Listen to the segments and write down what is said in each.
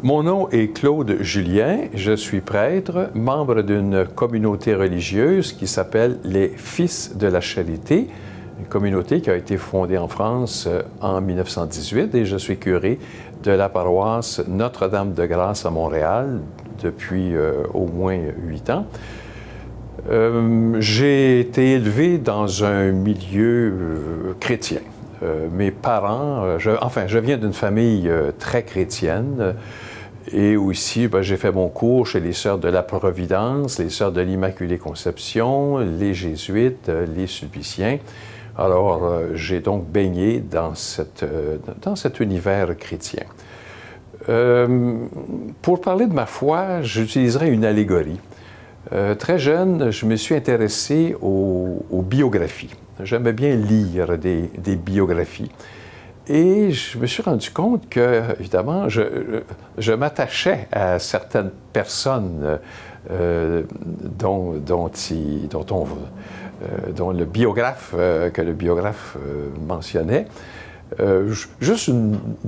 Mon nom est Claude Julien, je suis prêtre, membre d'une communauté religieuse qui s'appelle les Fils de la Charité, une communauté qui a été fondée en France en 1918 et je suis curé de la paroisse Notre-Dame-de-Grâce à Montréal depuis au moins 8 ans. J'ai été élevé dans un milieu chrétien. Mes parents, je viens d'une famille très chrétienne et aussi j'ai fait mon cours chez les Sœurs de la Providence, les Sœurs de l'Immaculée Conception, les Jésuites, les Sulpiciens. Alors, j'ai donc baigné dans cet univers chrétien. Pour parler de ma foi, j'utiliserai une allégorie. Très jeune, je me suis intéressé aux biographies. J'aimais bien lire des biographies. Et je me suis rendu compte que, évidemment, je m'attachais à certaines personnes dont le biographe mentionnait. Juste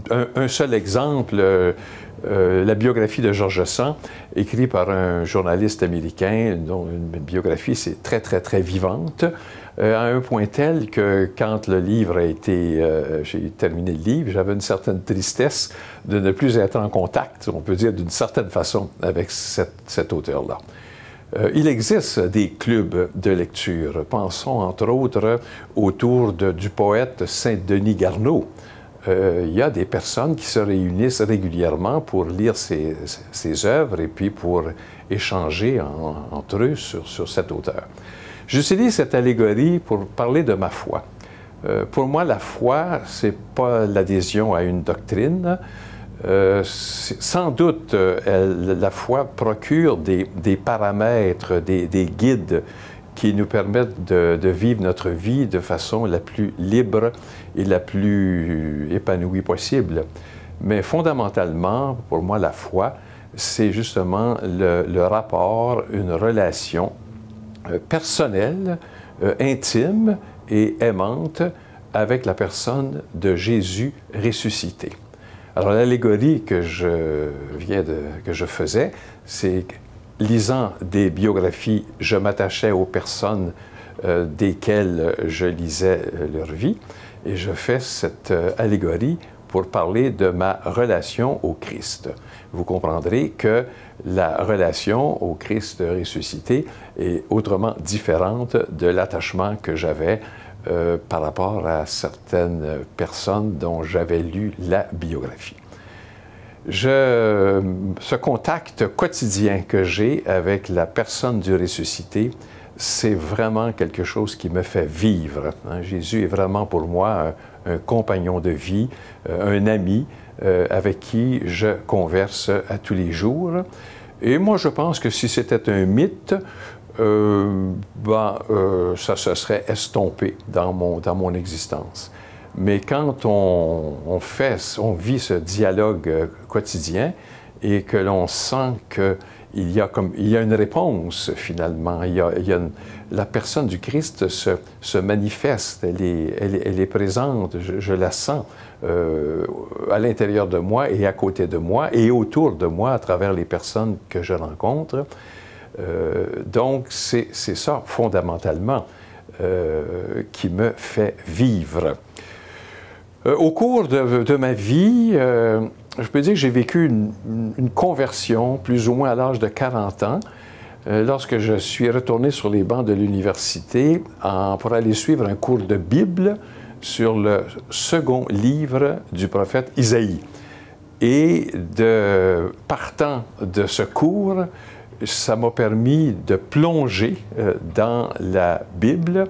un seul exemple, la biographie de George Sand, écrite par un journaliste américain, dont une biographie c'est très vivante, à un point tel que quand le livre a été, j'ai terminé le livre, j'avais une certaine tristesse de ne plus être en contact, on peut dire d'une certaine façon, avec cet auteur-là. Il existe des clubs de lecture. Pensons entre autres autour du poète Saint-Denis Garneau. Il y a des personnes qui se réunissent régulièrement pour lire ses œuvres et puis pour échanger entre eux sur cet auteur. J'utilise cette allégorie pour parler de ma foi. Pour moi, la foi, c'est pas l'adhésion à une doctrine. Sans doute, la foi procure des paramètres, des guides qui nous permettent de vivre notre vie de façon la plus libre et la plus épanouie possible. Mais fondamentalement, pour moi, la foi, c'est justement le rapport, une relation personnelle, intime et aimante avec la personne de Jésus ressuscité. Alors, l'allégorie que je faisais, c'est lisant des biographies, je m'attachais aux personnes desquelles je lisais leur vie, et je fais cette allégorie pour parler de ma relation au Christ. Vous comprendrez que la relation au Christ ressuscité est autrement différente de l'attachement que j'avais par rapport à certaines personnes dont j'avais lu la biographie. Ce contact quotidien que j'ai avec la personne du ressuscité, c'est vraiment quelque chose qui me fait vivre. Jésus est vraiment pour moi un compagnon de vie, un ami avec qui je converse à tous les jours. Et moi, je pense que si c'était un mythe, ça se serait estompé dans mon existence. Mais quand on vit ce dialogue quotidien et que l'on sent qu'il y a une réponse finalement, la personne du Christ se manifeste, elle est présente, je la sens à l'intérieur de moi et à côté de moi et autour de moi à travers les personnes que je rencontre. Donc c'est ça fondamentalement qui me fait vivre. Au cours de ma vie, je peux dire que j'ai vécu une conversion plus ou moins à l'âge de 40 ans, lorsque je suis retourné sur les bancs de l'université pour aller suivre un cours de Bible sur le second livre du prophète Isaïe. Et partant de ce cours, ça m'a permis de plonger dans la Bible.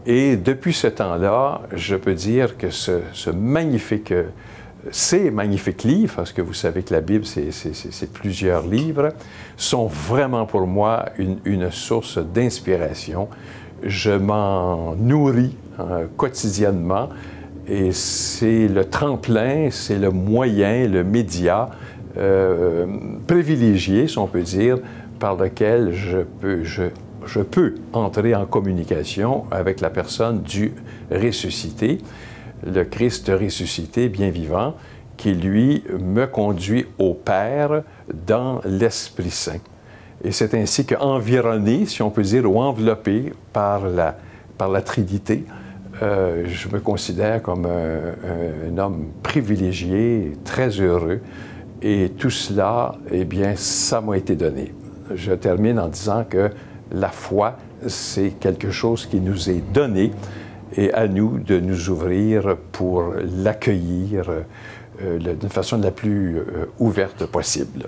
Et depuis ce temps-là, je peux dire que ces magnifiques livres, parce que vous savez que la Bible, c'est plusieurs livres, sont vraiment pour moi une source d'inspiration. Je m'en nourris quotidiennement et c'est le tremplin, c'est le moyen, le média privilégié, si on peut dire, par lequel je peux entrer en communication avec la personne du ressuscité, le Christ ressuscité, bien vivant, qui, lui, me conduit au Père dans l'Esprit Saint. Et c'est ainsi qu'environné, si on peut dire, ou enveloppé par la Trinité, je me considère comme un homme privilégié, très heureux, et tout cela, eh bien, ça m'a été donné. Je termine en disant que la foi, c'est quelque chose qui nous est donné, et à nous de nous ouvrir pour l'accueillir d'une façon la plus ouverte possible.